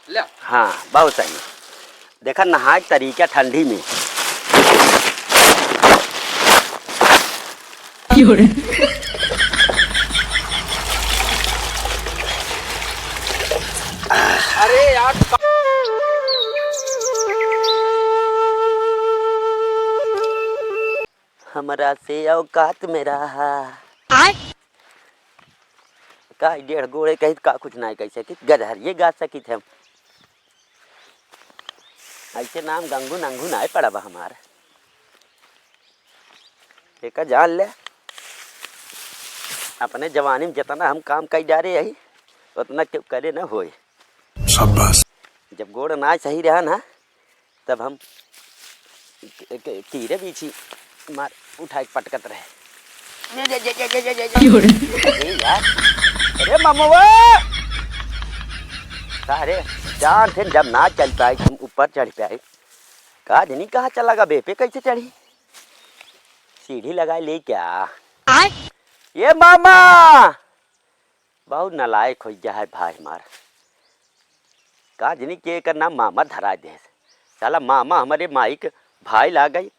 ले। हाँ बहुत सही। देखा नहाए तरीका ठंडी में। अरे यार हमरा से औकात में रहा का डेढ़ गोड़े कही का कुछ नहीं कह सकी गधरिए गा सकी थे हम। ऐसे नाम गंगू नंगू नहीं पड़ा बा हमारा। एक जान ले अपने जवानी में जितना हम काम कई जा रहे यही उतना क्यों करे ना होए। शाबाश। जब गोड़ ना सही रहा ना तब हम कीड़े बीछी मार उठा के पटकत रहे। यार अरे मामूवा अरे जान थे जब ना चल पाए हम ऊपर चढ़ पाए कहा नहीं कहाँ चला गा बेपे कैसे चढ़ी सीढ़ी लगाए ले क्या ये मामा बहुत नालायक हो जा है भाई हमारा। कहा नहीं के का नाम मामा धरा दे साला मामा हमारे माई के भाई ला गई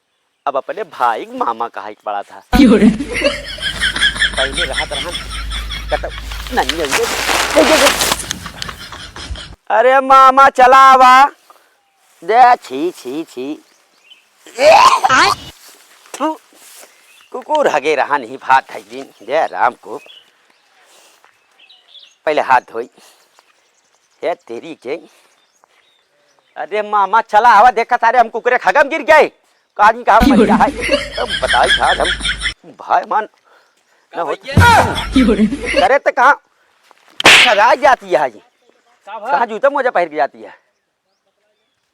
अब अपने भाई मामा कहा पड़ा था। पहले रहा अरे मामा चलावा दे छी छी छी कुकुर हगे रहा नहीं भात है दिन दे राम को पहले हाथ धोई है तेरी के। अरे मामा चला हवा देखा तारे हम कुकुरे खगम गिर गए कहानी कहा है बताई था हम भाई मान न हो करे तो कहाँ सगाई जाती है जी कहाँ जूता मोजा पहन के जाती है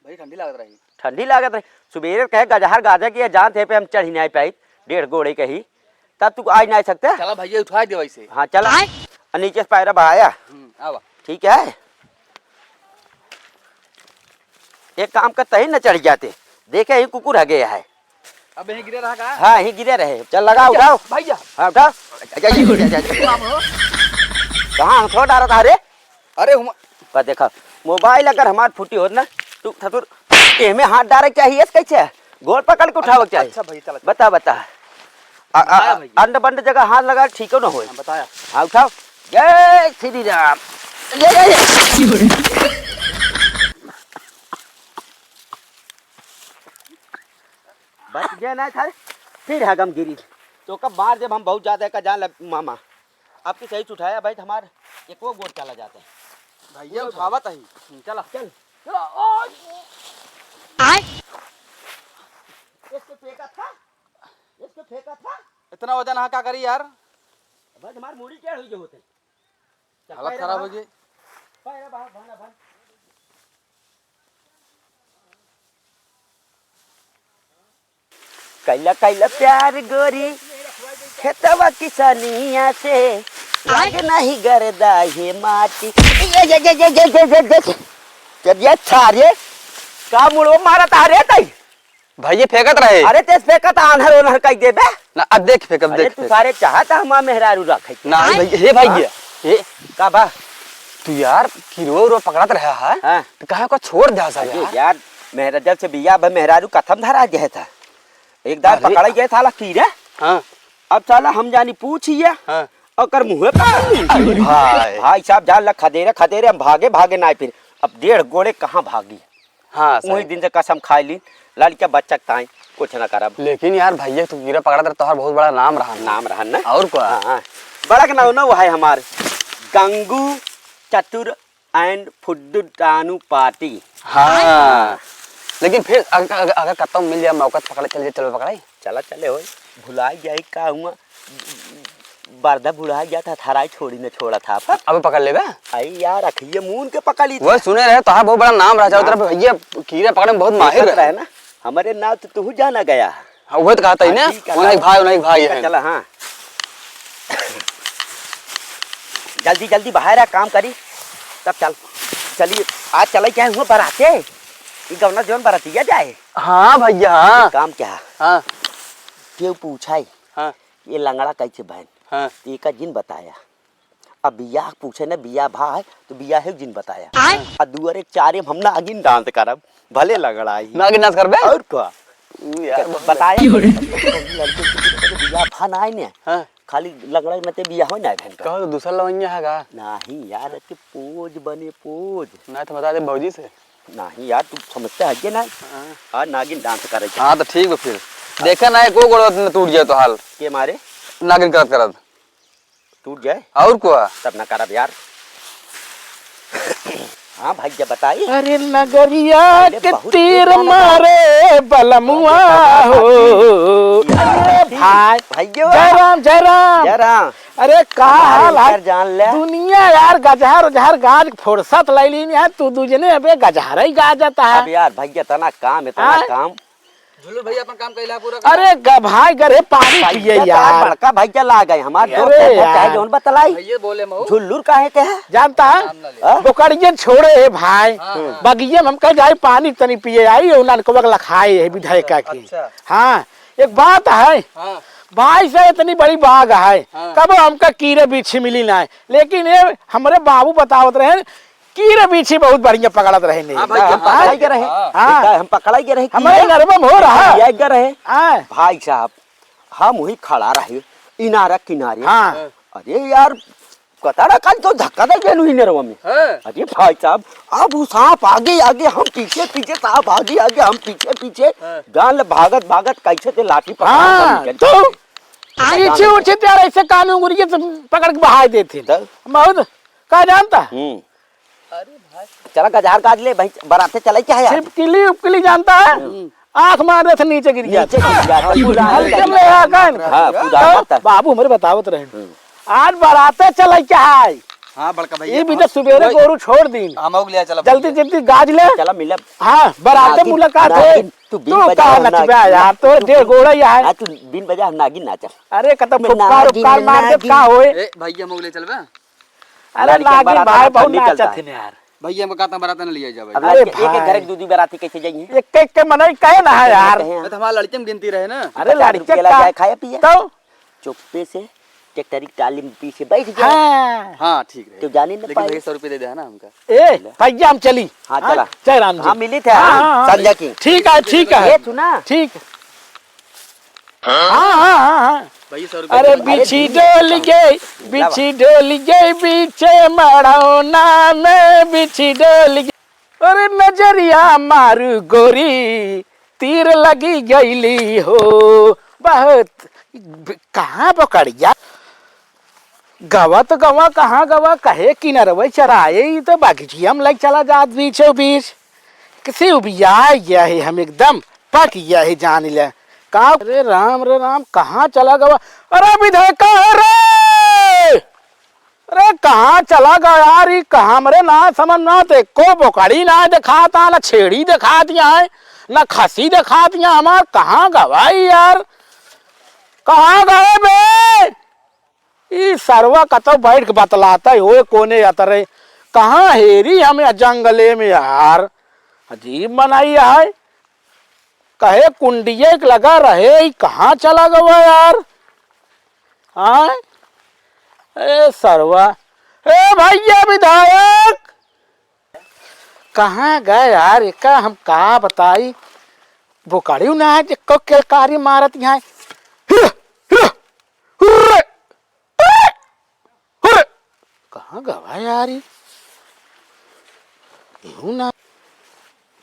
भाई ठंडी लागत रही। ठंडी लागत रही सुबेरे कहे गजहर गाजा की जान थे पे हम चढ़ ही नहीं पाई डेढ़ गोड़े कही तब तू आज नहीं सकते। चला भैया उठा दे वैसे। हाँ चला नीचे से पैरा बहाया ठीक है एक काम करते ही न चढ़ जाते देखे ही कुकुर आ गया है। अब यहीं गिरे रहा का? हाँ यहीं गिरे रहे चल लगा उठाओ भैया। हाँ उठाओ कहाँ थोड़ा डाला था अरे अरे पर देखा मोबाइल अगर हमारे फूटी हो ना तू थतुर में हाथ डाले चाहिए कैसे गोल पकड़ के उठाओ चाहिए। अच्छा भैया चला बता बता अंड बंड जगह हाथ लगा ठीक हो ना हो बताया। हाँ उठाओ जय श्री राम बच गया ना था फिर हगम गिरी तो कब मार जब हम बहुत ज्यादा का जान मामा आपकी सही उठाया भाई हमारे एक वो गोड़ चला जाता है भैया उठावत ही चला चल इसको फेंका था इतना वजन हाँ क्या करी यार भाई हमारी मूड़ी क्या हुई जो होते हालत खराब हो गई। कैला कैला प्यार गोरी खेतवा किसानिया से लाग नहीं गर्दा हे माटी चलिए छारे का मुड़ो मारा तारे तई भैया फेंकत रहे। अरे तेज फेंकत आन्हर ओन्हर कह देबे ना अब देख फेंक अब देख तू सारे चाहता हम मेहरारू रखे ना भैया हे भैया हे का बा तू यार किरो रो पकड़त रहा है हां तो कहां को छोड़ दे सब यार मेहरा जब से बिया मेहरारू कथम धरा गया था एक दार पकड़ा गया था कीड़ा। हां अब साला हम जानी पूछिए हां और मुँह भाई भाई साहब जान लग खदेरे हम भागे ना फिर अब डेढ़ गोड़े कहाँ भागी। हाँ वही दिन से कसम खाई ली लड़का बच्चा ताई कुछ ना करब। लेकिन यार भैया तू कीड़ा पकड़ा था तोहर बहुत बड़ा नाम रहा ना और क्या। हाँ बड़ा का नाम ना वो है हमारे गंगू चतुर एंड फुड्डू टानू पार्टी। हाँ लेकिन फिर अगर कतम मिल जाए मौका पकड़े चल जाए चलो पकड़ाई चला चले हो भुलाई जाए का हुआ बरदा भुला गया था थाराई छोड़ी ने छोड़ा था अब पकड़ लेगा आई यार रखिए मून के पकड़ी वो सुने रहे तो बहुत बड़ा नाम रहा चारों तरफ भैया कीड़ा पकड़ने में बहुत माहिर है ना हमारे नाम तो तू जाना गया। हाँ वो तो कहता ही ना उन्हें भाई है चला। हाँ जल्दी जल्दी बाहर काम करी तब चल चलिए आज चले क्या हुआ बराते गवना जोन बरातिया जाए। हाँ भैया हाँ काम क्या हाँ क्यों पूछा हाँ ये लंगड़ा कैसे बहन हाँ एक जिन बताया अब बिया पूछे ना बिया भाई तो बिया है जिन बताया आ दुआरे चारे हम ना आगिन डांस करब भले लगड़ाई नागिन नाच करबे और का यार बताया लड़के बिया भा ना ने हां खाली लगड़ाई नते बिया हो ना भन कहो तो दूसरा लवंगिया हैगा नहीं यार के पोज बने पोज ना तो बता दे भौजी से नहीं यार तू समझते है ना हां नागिन डांस करे हां तो ठीक है फिर देखा ना को गोड़ टूट जाए तो हाल के मारे नागिन करत करत टूट जाए और को तब ना करब यार हाँ भाई जब बताइए अरे नगरिया के तीर मारे बलमुआ हो अरे भाई जयराम जयराम जयराम अरे का हाल है जान ले दुनिया यार गजहर उजहर गाज फुर्सत लैली यार तू दूजने अबे गजहर ही गा जाता है अब यार भैया तना काम है तना काम झुल्लू भैया अपन काम कैला पूरा अरे भाई गरे पानी पिए यार बड़का भैया ला गए हमारे अरे दोस्त यार। चाहे जोन बतलाई भैया बोले मऊ झुल्लूर काहे के है जानता है बोकड़िए छोड़े है भाई बगिए में हम कह जाए पानी तनी पिए आई उन्होंने को बगला खाए है विधायिका की अच्छा। हाँ एक बात है हां भाई से इतनी बड़ी बाग है हाँ। कब हमका कीरे बीछी मिली ना है लेकिन ये हमारे बाबू बतावत रहे कीरे बीछी बहुत बढ़िया पकड़त रहे नहीं हाँ भाई, हम पकड़ाई के रहे हाँ। हम पकड़ाई के रहे हमारे नरमम हो रहा है ये रहे हाँ भाई साहब हम वही खड़ा रहे इनारा किनारे हाँ अरे यार कतारा काल तो धक्का दे गेलू ही नरवा में अरे भाई साहब अब वो सांप आगे आगे हम पीछे पीछे सांप आगे आगे हम पीछे पीछे गाल भागत भागत कैसे ते लाठी हाँ पकड़ तो पीछे उछे त्यार ऐसे कानून गुरिये से पकड़ के बहा देते बहुत का जानता चला गजार काट ले भाई बराते चले क्या है यार छिपकली उपकली जानता है आंख मार दे नीचे गिर गया नीचे गिर गया, पूरा हल्के में आकर हाँ, पूरा आता। बाबू मेरे बतावत रहे आज बराते चले क्या है हां बड़का भैया ये भी तो सुबेरे गोरू छोड़ दी हम हो लिया चला जल्दी जल्दी गाज ले चला मिले हाँ बराते मुलाकात है तू तू कहा नचबा यार तो डेढ़ गोड़ा ही है तू बिन बजा हम नागिन नाचा अरे कत फुटकार उपकार मार दे का होए ए भैया हम हो ले चलबे अरे नागिन भाई बहुत नाचत है यार भैया हम कहता बरात न लिया जावे अब अरे एक एक घर की दूधी बराती कैसे जाएंगे एक एक के मनई कहे ना है यार मैं तो हमारा लड़के में गिनती रहे ना अरे लड़के केला का जाए खाया पिया तो चुप्पे से ट्रैक्टर की टाली में पीछे बैठ जाए हाँ हां ठीक रहे तो जाने न लेकिन पाए भैया 100 रुपए दे दे ना हमका ए भैया हम चली हाँ, चला। जय राम जी हाँ मिली थे हाँ, संजय की ठीक है ठीक है ये सुना ठीक हाँ हाँ हाँ हाँ भैया 100 रुपए अरे बिछी डोल गई बिछी डोल गई बीचे मड़ौना में बिछी डोल गई अरे नजरिया मारू गोरी तीर लगी गईली हो बहुत कहाँ पकड़िया गवा तो गवा कहाँ गवा कहे किनरवे चराए ही तो बागीचिया में लग चला जात बीचों बीच किसी उबिया गया है हम एकदम पक गया है जान ले कहा रे राम कहाँ चला गवा अरे विधायक रे अरे कहाँ चला गया यार ये कहाँ मरे ना समझ ना ते को बोकड़ी ना दिखाता ना छेड़ी दिखा दिया है ना खसी दिखा दिया हमार कहाँ गवाई यार कहाँ गए बे ये सरवा कतो बैठ के बतलाता हो कोने अतरे कहाँ हेरी हमें जंगले में यार अजीब बनाई है कहे कुंडिये लगा रहे कहाँ चला गया यार हाँ ए सरवा ए भैया विधायक कहाँ गए यार का हम कहा बताई बोकाड़ी ना है को के कार्य मारत यहाँ कहाँ गवा यार यूं ना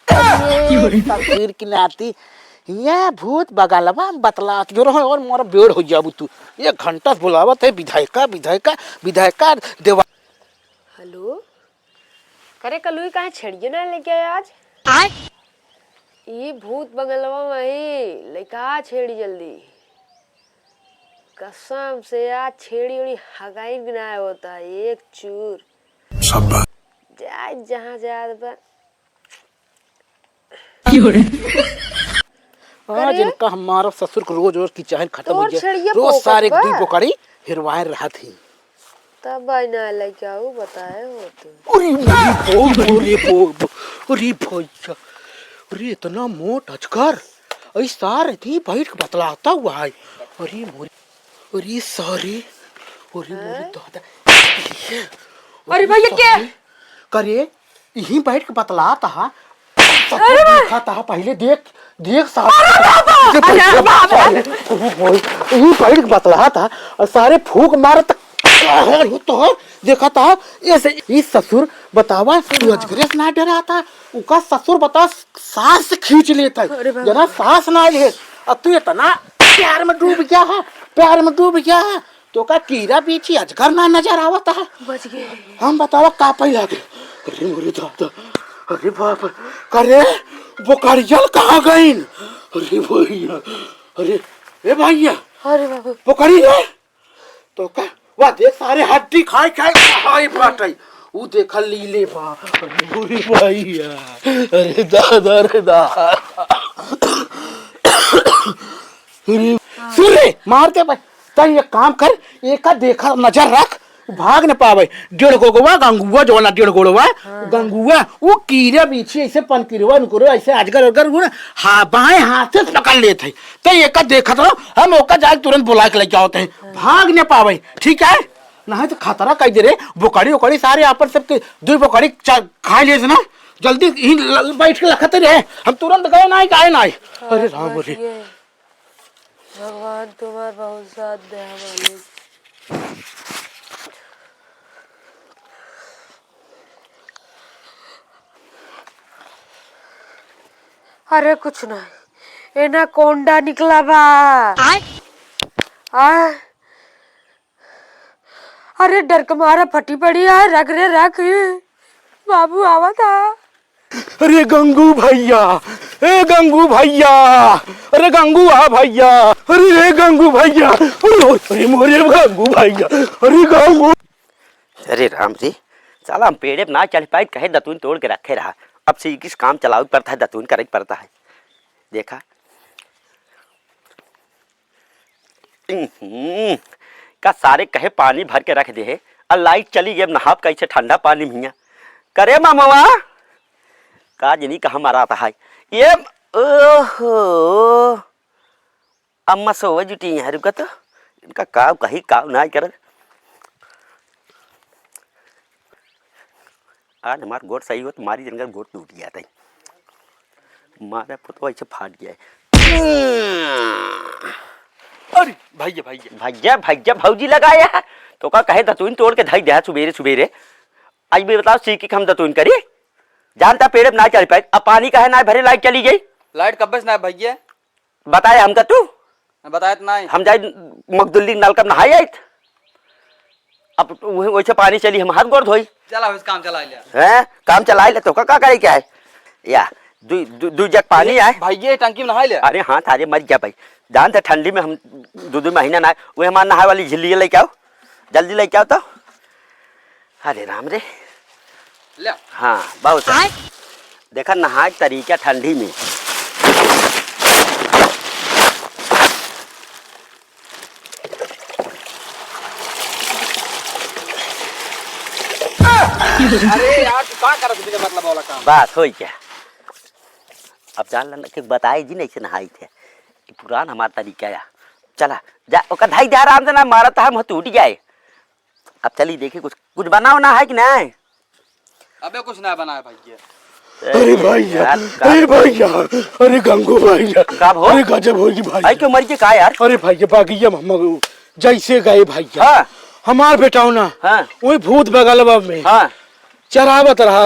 तस्वीर की नाती ये भूत बगालवा बतला जो रहो और मोरा बेड़ हो जाबू तू ये घंटा बुलावत है विधायका विधायका विधायका देवा हेलो करे कलुई कहाँ छेड़िए ना लेके आए आज ये भूत बगलवा वही लेका छेड़ी जल्दी कसम से आज छेड़ी उड़ी हगाई बिना होता है एक चूर जाए जहाँ जाए बा हाँ जिनका हमारा ससुर को रोज रोज की चाहन खत्म हो तोर जाए छेड़िया रोज पोकत सारे बा। दी बोकड़ी हिरवाए रहा थी तब आई ना लेके आओ बताए हो तो अरे भैया अरे इतना मोट अजगर ऐसा थी बैठ के बतलाता हुआ है अरे मोरी अरे सारे अरे मोरी दादा अरे भैया क्या करे यहीं बैठ के बतलाता हा देखा था पहले देख देख साहब यहीं बैठ के बतला था और सारे फूक मार तक तो देखा था ऐसे इस ससुर बतावा अजगरे से ना डरा था उनका ससुर बता सांस से खींच लेता है जना सांस ना ले और तू इतना प्यार में डूब गया है प्यार में डूब गया है तो का कीड़ा पीछे अजगर ना नजर आवता है बच गए हम बतावा का पहला के अरे मोरे दादा अरे बाप करे वो करियल कहाँ गई अरे भैया अरे ए भैया अरे बाबू वो करी है तो का वाह देख सारे हड्डी खाए खाए खाए फाटे वो देखल लीले बा अरे भैया अरे दादा अरे दादा सुरे मारते भाई तय ये काम कर एक का देखा नजर रख भाग न पावे 1.5 गोगवा गंगुआ जो ना 1.5 गोड़वा गंगुआ वो कीड़ा पीछे ऐसे पनकिरवा नुकुरो ऐसे अजगर अजगर वो हाँ बाएं हाथ से पकड़ लेते तो एक का देखा तो हम ओका जाके तुरंत बुला के लेके आओते हैं भाग न पावे ठीक है नहीं तो खतरा कह दे रे बोकड़ी ओकड़ी सारे आपस सबके 2 बोकड़ी खा लिए ना जल्दी ही बैठ के लखते रहे हम तुरंत गए ना आए ना अरे राम बोले भगवान तुम्हारा बहुत साथ दे हमारे अरे कुछ नहीं एना कोंडा निकला बा अरे डर के मारा फटी पड़ी है रख रे रख बाबू आवा था अरे गंगू भैया ए गंगू भैया अरे गंगू आ भैया अरे गंगू भैया अरे मोरे गंगू भैया अरे गंगू अरे राम जी साला हम पेड़े पे ना चढ़ पाए कहे दतून तोड़ के रखे रहा अब से किस काम चलाऊ पड़ता है दतून करे पड़ता है देखा का सारे कहे पानी भर के रख दे है और लाइट चली गई नहाप कैसे ठंडा पानी भैया करे मामा का जनी कहाँ मारा था है ये ओहो अम्मा सोवा जुटी है रुका तो इनका काव कहीं काव ना कर आज हमारा गोट सही हो तुम्हारी जंगल गोट टूट गया था मारा पुतवा ऐसे फाट गया अरे भैया भैया भैया भैया भौजी लगाया तो का कहे दतून तोड़ के धई दे सुबेरे सुबेरे आज भी बताओ सीखी हम दतून करी जानता पेड़ ना चल पाए अब पानी का है ना भरे लाइट चली गई लाइट कब से ना भैया बताया हमका तू बताया तो नहीं हम जाए मकदुल्ली नल कब नहाई आई अब वैसे पानी चली हम हाथ गोड़ धोई चला इस काम चला लिया हैं काम चला ले तो का करे क्या है या दू जग पानी आए भैया टंकी में नहा लिया अरे हाँ थारे मर गया भाई जानते ठंडी में हम 2 महीना नहाए वो हमारे नहाए वाली झिल्ली लेके आओ जल्दी लेके आओ तो अरे राम रे ले हाँ बहुत देखा नहाए तरीका ठंडी में अरे यार तू क्या कर रहा मतलब वाला काम बात हो क्या अब जान लेना कि बताए जी नहीं से नहाई थे पुरान हमारा तरीका या चला जा ओका धाई जा आराम से ना मारा तो हम टूट जाए अब चली देखिए कुछ बनाओ ना है कि नहीं अबे कुछ ना बनाया भैया अरे भैया अरे गंगू भैया कब हो अरे गजब होगी भाई आई क्यों मर गए का यार अरे भैया बागिया मम्मा जैसे गए भैया हाँ हमार बेटाओ ना हाँ वही भूत बगलवा में हाँ चरावत रहा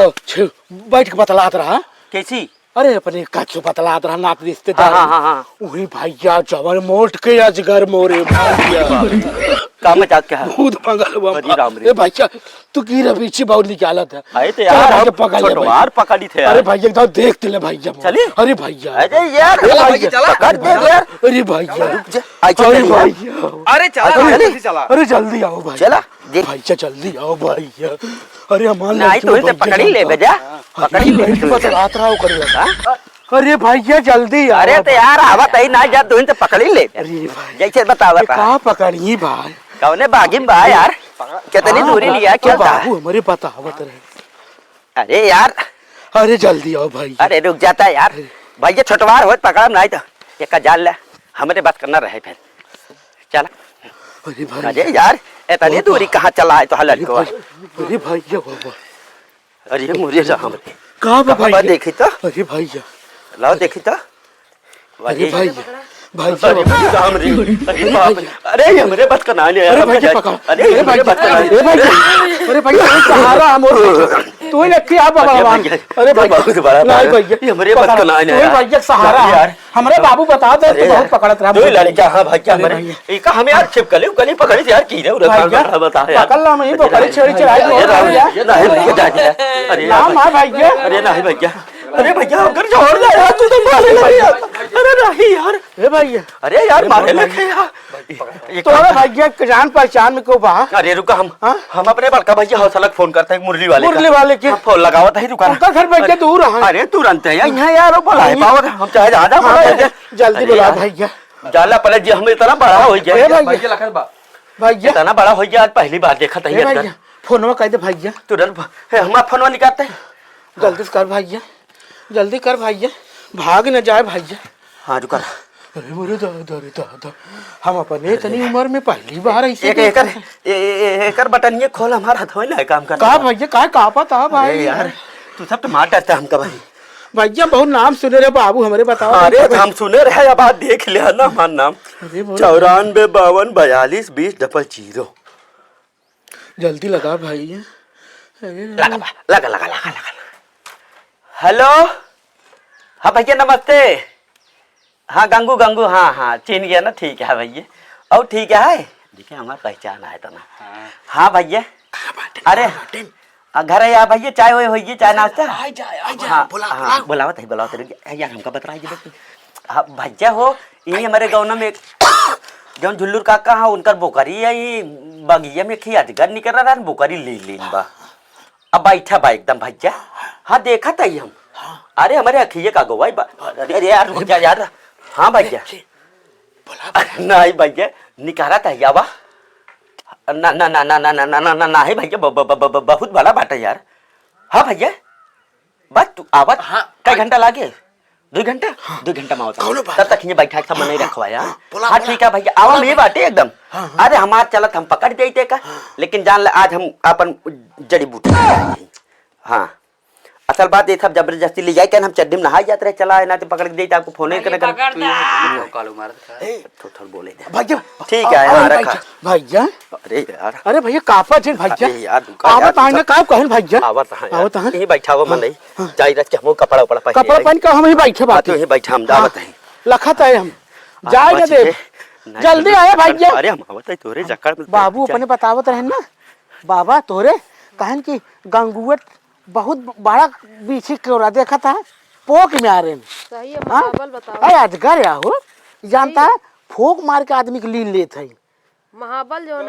बैठ के बतलात रहा कैसी अरे अपने कच्चो बतलात रहा नात रिश्तेदार हाँ हाँ हाँ वही भैया जबर मोट के अजगर मोरे भैया काम में जाके है भूत बगलवा अरे राम रे ए भैया तू की रबीची बहुत निकालत है अरे तो यार छोटवार पकड़ी थे अरे भैया एकदम देख ले भैया चली अरे भैया अरे यार पकड़ दे यार अरे भैया अरे भैया अरे चला जल्दी चला अरे जल्दी आओ भाई चला देख भैया जल्दी आओ भैया अरे हमारे नहीं तो इसे पकड़ी ले बेजा पकड़ी ले बतलात रहा करेगा अरे भैया जल्दी आओ अरे तो यार आवा तई ना जा तू इनसे पकड़ी ले अरे भाई जैसे बतावा कहाँ पकड़ी भाई कौने बागिम बा यार कितनी दूरी लिया क्या बाबू हमारे बतावत रहे अरे यार अरे जल्दी आओ भाई अरे रुक जाता है यार भैया छोटवार हो पकड़ा नहीं तो एक जान ले हमारे बात करना रहे फिर चल अरे भाई अरे यार इतनी दूरी कहाँ चला है तो हल लड़को अरे भैया बाबा अरे मुझे राम रे कहाँ पे कहाँ भैया देखी तो अरे भैया लाओ देखी तो अरे भैया भैया अरे राम रे अरे बाप रे अरे ये मेरे बात का नानी अरे भैया पकड़ अरे ये मेरे बात का नानी अरे भैया सहारा हम तू ही रखी आप भगवान अरे भैया बहुत बड़ा नहीं भैया ये मेरे बात का नानी तू भैया सहारा यार हमारे बाबू बता दे तो बहुत पकड़त रहा दो लड़का हां भैया हमारे एक हमें यार छिप कली पकड़ी यार की रे उधर बता यार पकड़ ला मैं पकड़ी छेड़ी चढ़ाई नहीं भैया जा अरे नाम है भैया अरे नहीं भैया अरे भैया अगर छोड़ दे यार तू तो मारे लगे यार अरे नहीं यार ए भैया अरे यार मारे लगे यार तो भैया जान पहचान में को बा अरे रुका हम अपने बड़का भैया हौसला फोन करते हैं मुरली वाले के फोन लगावत है दुकान उनका घर भैया दूर है अरे तुरंत है यहाँ यार बोला है पावर हम चाहे ज्यादा बोला जल्दी बुला भैया जाला पहले जी हम इतना बड़ा हो गया भैया इतना बड़ा हो गया आज पहली बार देखा था ये भैया फोनवा कह दे भैया तुरंत हम फोनवा निकालते हैं जल्दी कर भैया जल्दी कर भैया भाग न जाए भैया हाँ रुका अरे मेरे दादा रे दादा हम अपने इतनी उम्र में पहली बार ऐसे एक बटन ये खोल हमारा हाथ में ना काम कर कहा भैया कहा पता भाई यार तू सब तो मार डरता हमका भाई भैया बहुत नाम सुने रहे बाबू हमारे बताओ अरे हम सुने रहे अब बात देख लिया ना हमारा नाम 94 52 42 20 00 जल्दी लगा भैया लगा हेलो हाँ भैया नमस्ते हाँ गंगू हाँ चिन्ह गया ना ठीक है भैया और ठीक है देखिए हमारा पहचान आया था ना हाँ भैया अरे घर है भैया चाय वाय होगी चाय नाश्ता हाँ बुलावत है यार हमका बताइए हाँ भैया हो ये हमारे गाँव में जो झुल्लूर काका हाँ उनका बोकरी है ये बगिया में खी अजगर निकल रहा है बोकरी ले बा अब बैठा बा एकदम भैया हाँ देखा था हम अरे हमारे अखिए का गो भाई अरे यार रुक जा यार हाँ भैया नहीं भैया निकाला था यावा ना नहीं भैया बहुत बड़ा बात है यार हाँ भैया बस तू आवत कई घंटा लागे 2 घंटा 2 घंटा में होता तब तक ये बैठा सब नहीं रखवाया हाँ ठीक है भैया आवा में बाटे एकदम अरे हमार चलत हम पकड़ देते का लेकिन जान ले आज हम अपन जड़ी बूटी हाँ असल बात ये सब जबरदस्ती ले जाए क्या हम चड्डी में नहाई जाते रहे चला है ना तो पकड़ के देते आपको फोन कर थोड़ा बोले भैया ठीक है हाँ रखा भैया अरे यार अरे भैया कापा जिन भैया यार आवत आने का कहन भैया आवत है यही बैठा हुआ मन नहीं जाई रख हम कपड़ा उपड़ा पहन के हम ही बैठे बात यही बैठा हम दावत है लखत है हम जाए ना दे जल्दी आया भैया अरे हम आवत है तोरे जकड़ में बाबू अपने बतावत रहे ना बाबा तोरे कहन की गंगुवट बहुत बड़ा बीछी कोरा देखा था पोक में आ रहे सही है महाबल बताओ अजगर या हो जानता है फोक मार के आदमी के लीन लेत है महाबल जो